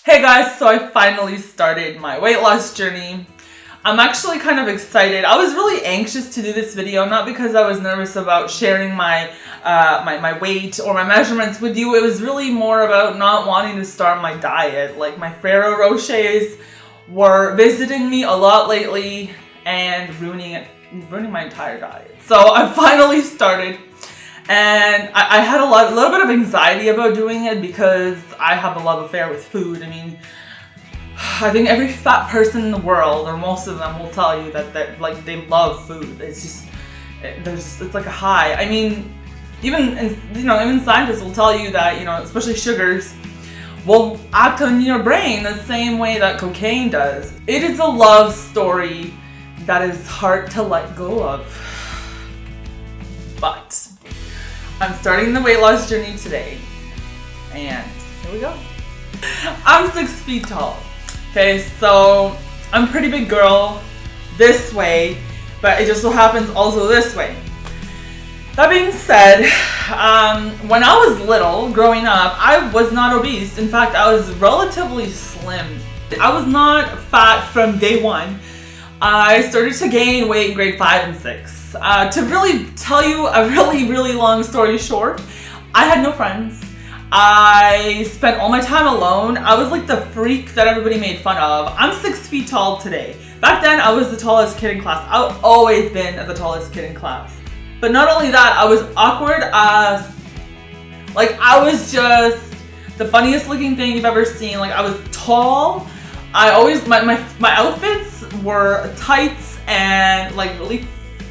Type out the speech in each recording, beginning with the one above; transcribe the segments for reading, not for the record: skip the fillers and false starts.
Hey guys, so I finally started my weight loss journey. I'm actually kind of excited. I was really anxious to do this video, not because I was nervous about sharing my weight or my measurements with you. It was really more about not wanting to start my diet. Like, my Ferrero Rochers were visiting me a lot lately and ruining my entire diet. So I finally started. And I had a little bit of anxiety about doing it because I have a love affair with food. I mean, I think every fat person in the world, or most of them, will tell you that they love food. It's like a high. I mean, even scientists will tell you that, especially sugars will act on your brain the same way that cocaine does. It is a love story that is hard to let go of. But I'm starting the weight loss journey today, and here we go. I'm 6 feet tall. Okay, so I'm a pretty big girl this way, but it just so happens also this way. That being said, when I was little, growing up, I was not obese. In fact, I was relatively slim. I was not fat from day one. I started to gain weight in grade 5 and 6. To really tell you a really long story short, I had no friends. I spent all my time alone. I was like the freak that everybody made fun of. I'm 6 feet tall today. Back then, I was the tallest kid in class. I've always been the tallest kid in class. But not only that, I was awkward as, I was just the funniest looking thing you've ever seen. I was tall. My outfits were tights and really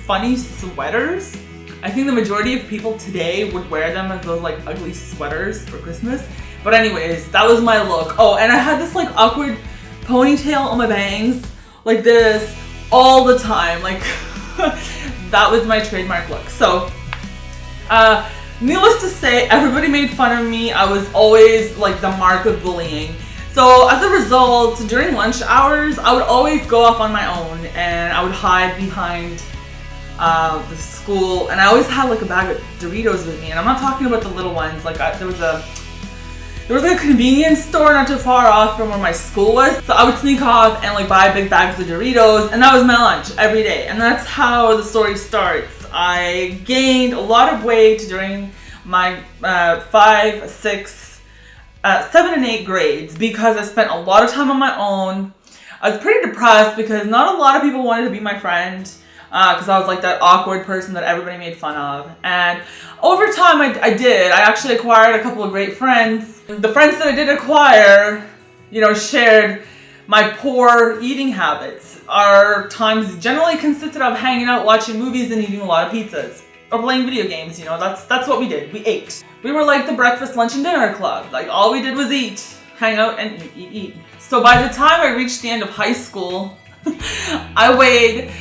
funny sweaters. I think the majority of people today would wear them as those ugly sweaters for Christmas. But anyways, that was my look. Oh, and I had this awkward ponytail on my bangs, like this, all the time. That was my trademark look. So, needless to say, everybody made fun of me. I was always the mark of bullying. So as a result, during lunch hours, I would always go off on my own and I would hide behind the school, and I always had a bag of Doritos with me. And I'm not talking about the little ones. There was a convenience store not too far off from where my school was. So I would sneak off and buy big bags of Doritos, and that was my lunch every day. And that's how the story starts. I gained a lot of weight during my 5, 6, 7 and 8 grades because I spent a lot of time on my own. I was pretty depressed because not a lot of people wanted to be my friend. Because I was that awkward person that everybody made fun of. And over time I did. I actually acquired a couple of great friends. The friends that I did acquire, shared my poor eating habits. Our times generally consisted of hanging out, watching movies, and eating a lot of pizzas. Or playing video games, that's what we did. We ate. We were like the breakfast, lunch, and dinner club. All we did was eat, hang out, and eat. So by the time I reached the end of high school, I weighed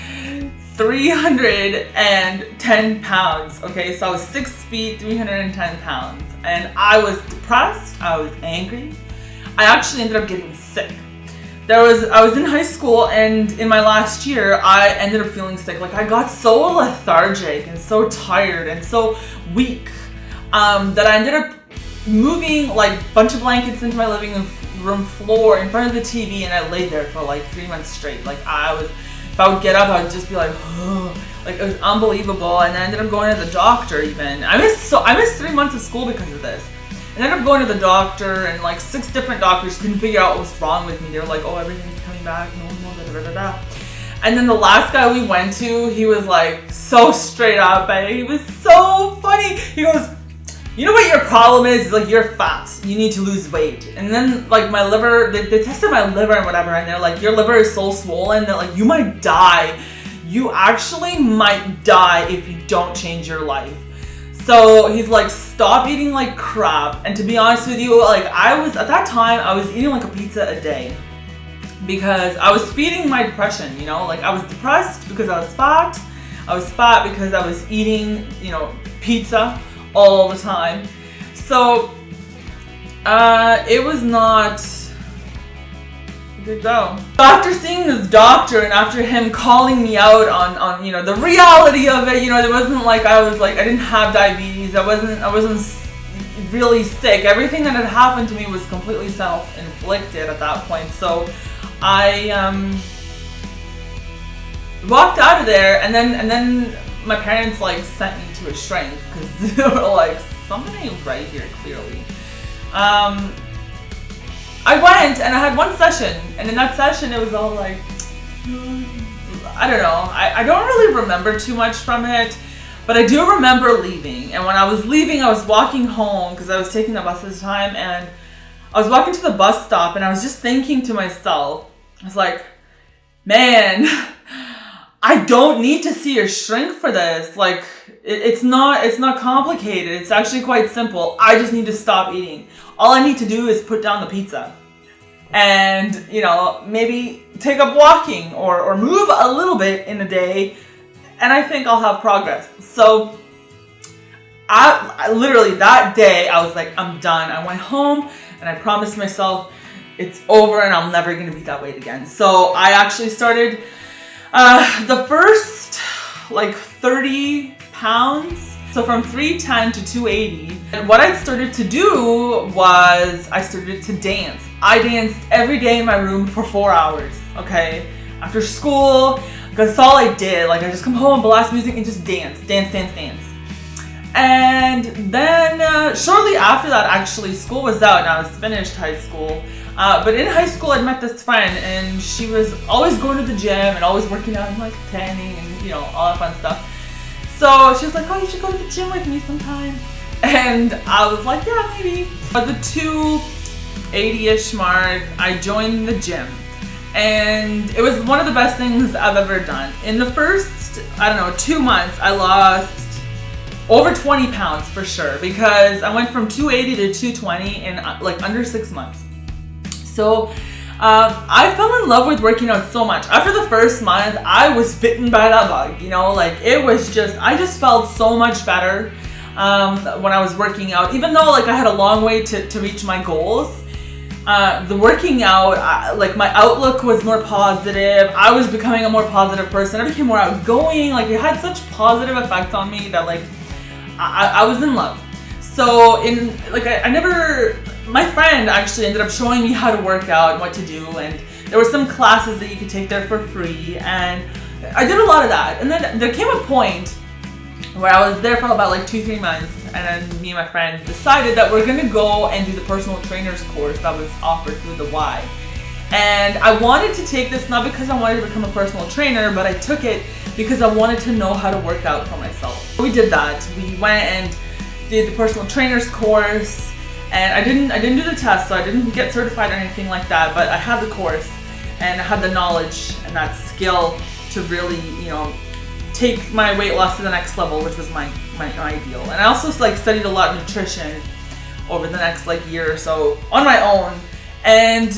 310 pounds, okay? So I was 6 feet, 310 pounds. And I was depressed, I was angry. I actually ended up getting sick. I was in high school, and in my last year, I ended up feeling sick. I got so lethargic and so tired and so weak that I ended up moving a bunch of blankets into my living room floor in front of the TV, and I laid there for 3 months straight. If I would get up, I would just be oh. It was unbelievable. And I ended up going to the doctor even. I missed 3 months of school because of this. I ended up going to the doctor, and 6 different doctors couldn't figure out what was wrong with me. They were oh, everything's coming back, normal, da. And then the last guy we went to, he was so straight up, and he was so funny. He goes, "You know what your problem is? You're fat. You need to lose weight." And then my liver, they tested my liver and whatever, and they're your liver is so swollen that you might die. You actually might die if you don't change your life. So he's stop eating crap. And to be honest with you, I was, at that time, I was eating a pizza a day because I was feeding my depression, I was depressed because I was fat. I was fat because I was eating, pizza all the time. So it was not a good go. After seeing this doctor and after him calling me out on the reality of it, it wasn't I didn't have diabetes. I wasn't really sick. Everything that had happened to me was completely self-inflicted at that point. So I walked out of there, and then my parents like sent me to a shrink because they were like, something ain't right here, clearly. I went and I had one session, and in that session it was all like, I don't know, I don't really remember too much from it, but I do remember leaving. And when I was leaving, I was walking home because I was taking the bus at the time, and I was walking to the bus stop, and I was just thinking to myself, I was like, man, I don't need to see a shrink for this. Like, it's not complicated. It's actually quite simple. I just need to stop eating. All I need to do is put down the pizza and, maybe take up walking or move a little bit in a day, and I think I'll have progress. So I literally that day I was like, I'm done. I went home and I promised myself it's over and I'm never going to be that weight again. So I actually started the first 30 pounds. So from 310 to 280. And what I started to do was I started to dance. I danced every day in my room for 4 hours, okay? After school, because that's all I did. Like, I just come home, blast music, and just dance. And then shortly after that, actually, school was out and I was finished high school. But in high school, I'd met this friend, and she was always going to the gym and always working out and like tanning and all that fun stuff. So she was like, oh, you should go to the gym with me sometime. And I was like, yeah, maybe. At the 280-ish mark, I joined the gym. And it was one of the best things I've ever done. In the first, 2 months, I lost over 20 pounds for sure, because I went from 280 to 220 in under 6 months. So I fell in love with working out so much. After the first month, I was bitten by that bug, it was just, I just felt so much better when I was working out. Even though I had a long way to reach my goals, the working out, my outlook was more positive. I was becoming a more positive person. I became more outgoing. It had such positive effects on me that I was in love. So my friend actually ended up showing me how to work out and what to do, and there were some classes that you could take there for free, and I did a lot of that. And then there came a point where I was there for about 2-3 months, and then me and my friend decided that we're gonna go and do the personal trainer's course that was offered through the Y. And I wanted to take this not because I wanted to become a personal trainer, but I took it because I wanted to know how to work out for myself. We did that. We went and did the personal trainer's course. And I didn't do the test, so I didn't get certified or anything like that, but I had the course and I had the knowledge and that skill to really, take my weight loss to the next level, which was my ideal. And I also studied a lot of nutrition over the next year or so on my own, and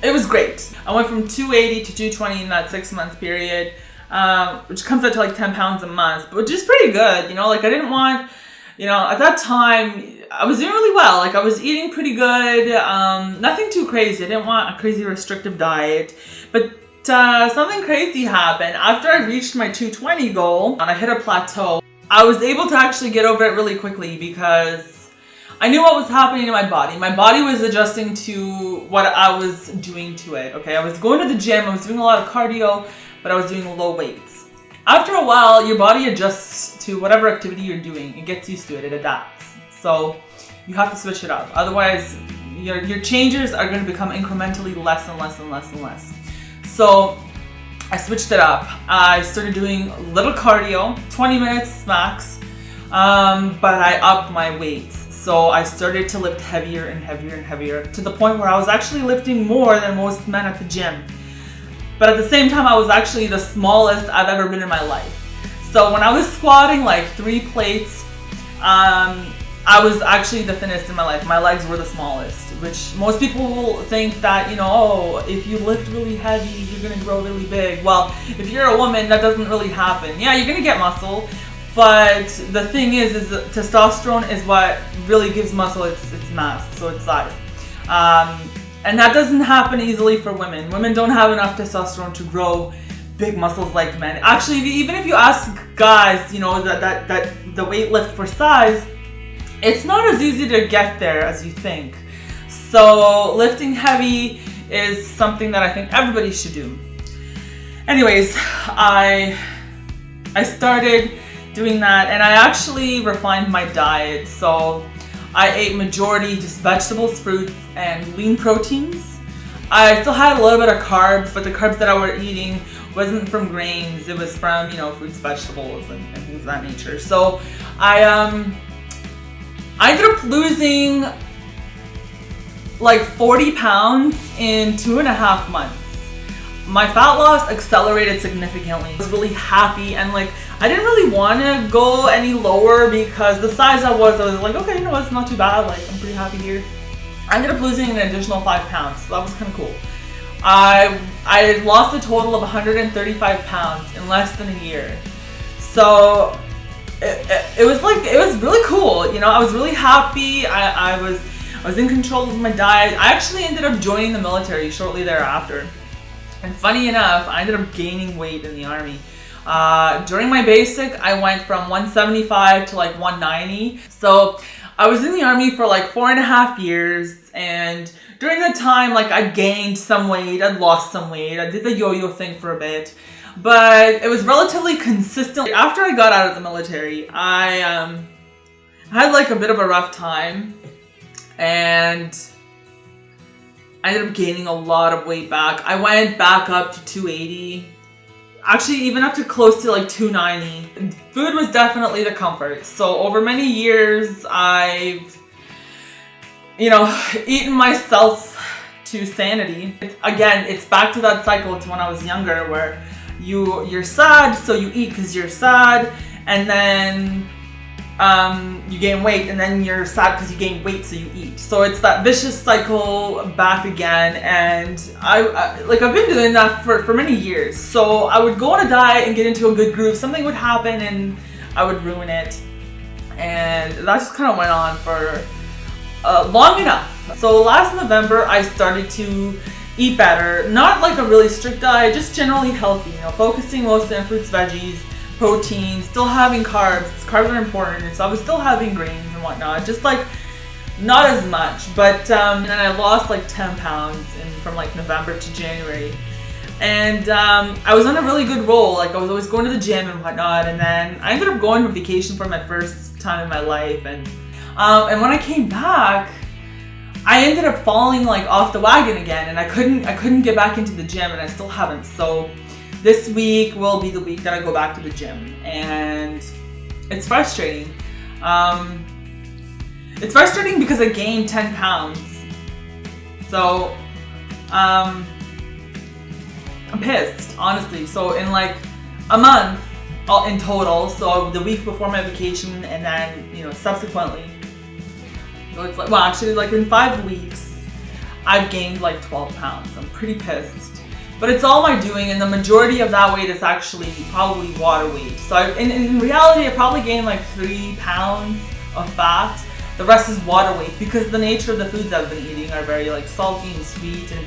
it was great. I went from 280 to 220 in that 6-month period, which comes out to 10 pounds a month, which is pretty good. I didn't want, at that time, I was doing really well. I was eating pretty good, nothing too crazy. I didn't want a crazy restrictive diet, but something crazy happened. After I reached my 220 goal and I hit a plateau, I was able to actually get over it really quickly because I knew what was happening to my body. My body was adjusting to what I was doing to it, okay? I was going to the gym, I was doing a lot of cardio, but I was doing low weights. After a while, your body adjusts to whatever activity you're doing. It gets used to it, it adapts. So you have to switch it up. Otherwise, your changes are going to become incrementally less and less and less and less. So I switched it up. I started doing little cardio, 20 minutes max, but I upped my weights. So I started to lift heavier and heavier and heavier to the point where I was actually lifting more than most men at the gym. But at the same time, I was actually the smallest I've ever been in my life. So when I was squatting 3 plates, I was actually the thinnest in my life. My legs were the smallest, which most people think that, if you lift really heavy, you're going to grow really big. Well, if you're a woman, that doesn't really happen. Yeah, you're going to get muscle, but the thing is that testosterone is what really gives muscle its mass, so its size. And that doesn't happen easily for women. Women don't have enough testosterone to grow big muscles like men. Actually, even if you ask guys, that the weight lift for size, it's not as easy to get there as you think. So lifting heavy is something that I think everybody should do. Anyways, I started doing that, and I actually refined my diet. So I ate majority just vegetables, fruits, and lean proteins. I still had a little bit of carbs, but the carbs that I was eating wasn't from grains. It was from, fruits, vegetables, and things of that nature. So I ended up losing like 40 pounds in 2.5 months. My fat loss accelerated significantly. I was really happy, and like I didn't really want to go any lower because the size I was like, okay, it's not too bad. Like I'm pretty happy here. I ended up losing an additional 5 pounds, so that was kind of cool. I lost a total of 135 pounds in less than a year. So it was really cool. I was really happy. I was in control of my diet. I actually ended up joining the military shortly thereafter. And funny enough, I ended up gaining weight in the Army. During my basic, I went from 175 to like 190. So I was in the Army for like 4.5 years, and during that time, like I gained some weight, I'd lost some weight, I did the yo-yo thing for a bit, but it was relatively consistent. After I got out of the military, I had like a bit of a rough time, and I ended up gaining a lot of weight back. I went back up to 280. Actually, even up to close to like 290. Food was definitely the comfort. So over many years, I've, eaten myself to sanity. Again, it's back to that cycle to when I was younger, where you're sad, so you eat because you're sad, and then you gain weight, and then you're sad because you gain weight, so you eat. So it's that vicious cycle back again, and I've been doing that for many years. So I would go on a diet and get into a good groove, something would happen and I would ruin it, and that just kind of went on for long enough. So last November I started to eat better, not like a really strict diet, just generally healthy, focusing mostly on fruits, veggies, protein, still having carbs. Carbs are important, so I was still having grains and whatnot, just like not as much. But and then I lost like 10 pounds from like November to January, and I was on a really good roll. Like I was always going to the gym and whatnot, and then I ended up going on vacation for my first time in my life, and when I came back, I ended up falling like off the wagon again, and I couldn't get back into the gym, and I still haven't. So this week will be the week that I go back to the gym, and it's frustrating. It's frustrating because I gained 10 pounds. So I'm pissed, honestly. So in like a month in total, so the week before my vacation and then, subsequently. So it's like, actually like in 5 weeks, I've gained like 12 pounds. I'm pretty pissed. But it's all my doing, and the majority of that weight is actually probably water weight. So in reality, I probably gained like 3 pounds of fat. The rest is water weight, because the nature of the foods I've been eating are very like salty and sweet, and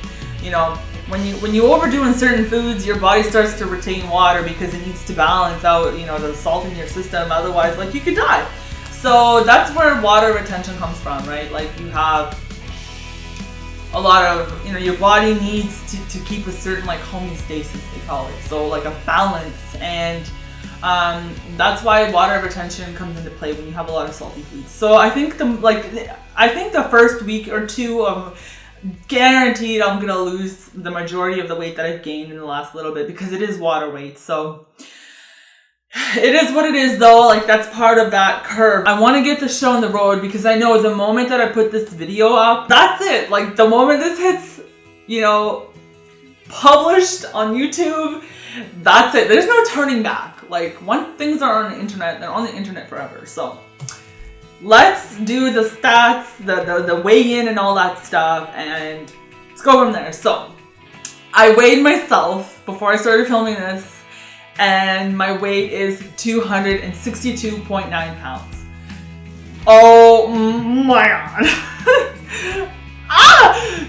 when you overdo in certain foods, your body starts to retain water because it needs to balance out the salt in your system. Otherwise, like you could die. So that's where water retention comes from, right? Like you have a lot of, your body needs to keep a certain like homeostasis, they call it. So like a balance, and that's why water retention comes into play when you have a lot of salty foods. So I think the first week or two of guaranteed I'm gonna lose the majority of the weight that I've gained in the last little bit, because it is water weight. So it is what it is, though. Like that's part of that curve. I want to get the show on the road, because I know the moment that I put this video up, that's it. Like the moment this hits, published on YouTube, that's it. There's no turning back. Like once things are on the internet, they're on the internet forever. So let's do the stats, the weigh in and all that stuff, and let's go from there. So I weighed myself before I started filming this, and my weight is 262.9 pounds. Oh my god.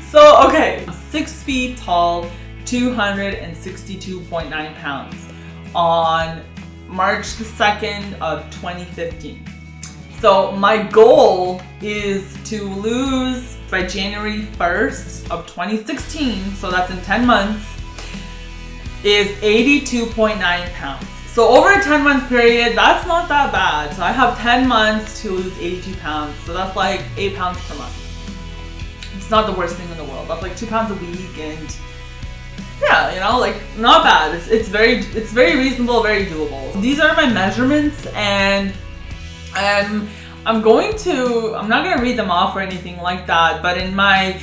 So okay, 6 feet tall, 262.9 pounds on March the 2nd of 2015. So my goal is to lose by January 1st of 2016, so that's in 10 months, is 82.9 pounds. So over a 10-month period, that's not that bad. So I have 10 months to lose 82 pounds. So that's like 8 pounds per month. It's not the worst thing in the world. That's like 2 pounds a week, and yeah, you know, like not bad. It's very reasonable, very doable. These are my measurements, and I'm not gonna read them off or anything like that, but in my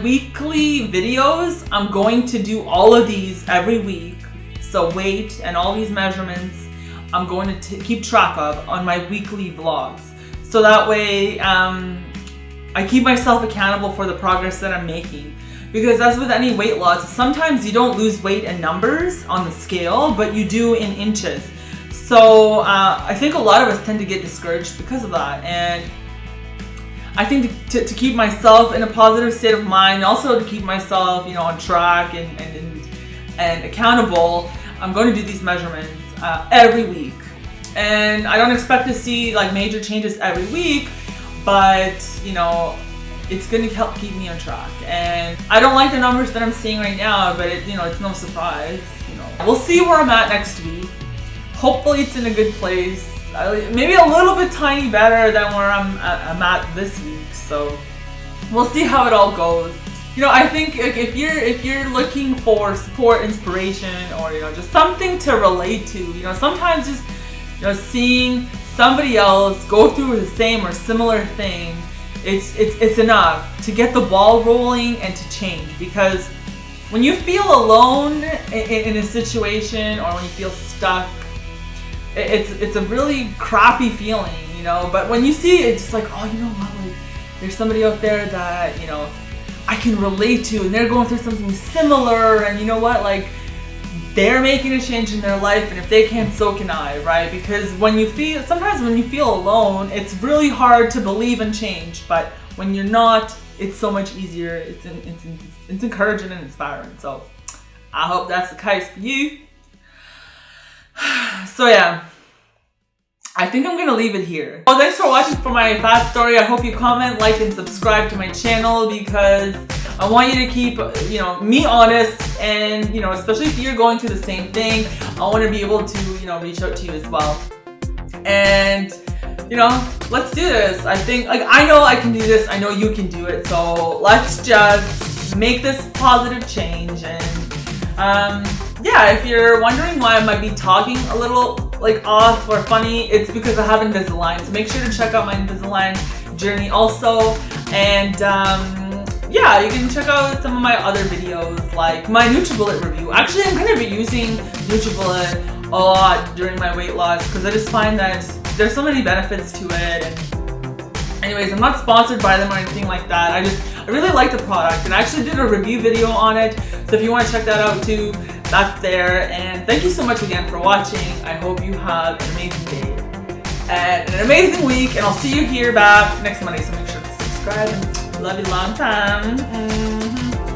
weekly videos, I'm going to do all of these every week. So weight and all these measurements, I'm going to keep track of on my weekly vlogs. So that way, I keep myself accountable for the progress that I'm making. Because as with any weight loss, sometimes you don't lose weight in numbers on the scale, but you do in inches. So I think a lot of us tend to get discouraged because of that. And I think to keep myself in a positive state of mind, also to keep myself, you know, on track and accountable, I'm going to do these measurements every week. And I don't expect to see like major changes every week, but you know, it's going to help keep me on track. And I don't like the numbers that I'm seeing right now, but it's no surprise. You know, we'll see where I'm at next week. Hopefully it's in a good place. Maybe a little bit tiny better than where I'm at this week. So we'll see how it all goes. You know, I think if you're looking for support, inspiration, or you know, just something to relate to, you know, sometimes just, you know, seeing somebody else go through the same or similar thing, it's enough to get the ball rolling and to change. Because when you feel alone in a situation, or when you feel stuck, it's a really crappy feeling, you know. But when you see it, it's just like, oh, you know what, like there's somebody out there that, you know, I can relate to, and they're going through something similar, and you know what, like they're making a change in their life, and if they can, so can I, right? Because sometimes when you feel alone, it's really hard to believe in change, but when you're not, it's so much easier. It's encouraging and inspiring. So I hope that's the case for you. So yeah, I think I'm gonna leave it here. Well, thanks for watching for my fat story. I hope you comment, like, and subscribe to my channel, because I want you to keep, you know, me honest, and you know, especially if you're going through the same thing, I want to be able to, you know, reach out to you as well. And you know, let's do this. I think, like, I know I can do this. I know you can do it. So let's just make this positive change. And yeah, if you're wondering why I might be talking a little like off or funny, it's because I have Invisalign. So make sure to check out my Invisalign journey also. And yeah, you can check out some of my other videos, like my NutriBullet review. Actually, I'm going to be using NutriBullet a lot during my weight loss, because I just find that there's so many benefits to it. And anyways, I'm not sponsored by them or anything like that. I really like the product, and I actually did a review video on it. So if you want to check that out too, that's there. And thank you so much again for watching. I hope you have an amazing day and an amazing week, and I'll see you here back next Monday. So make sure to subscribe, and love you long time.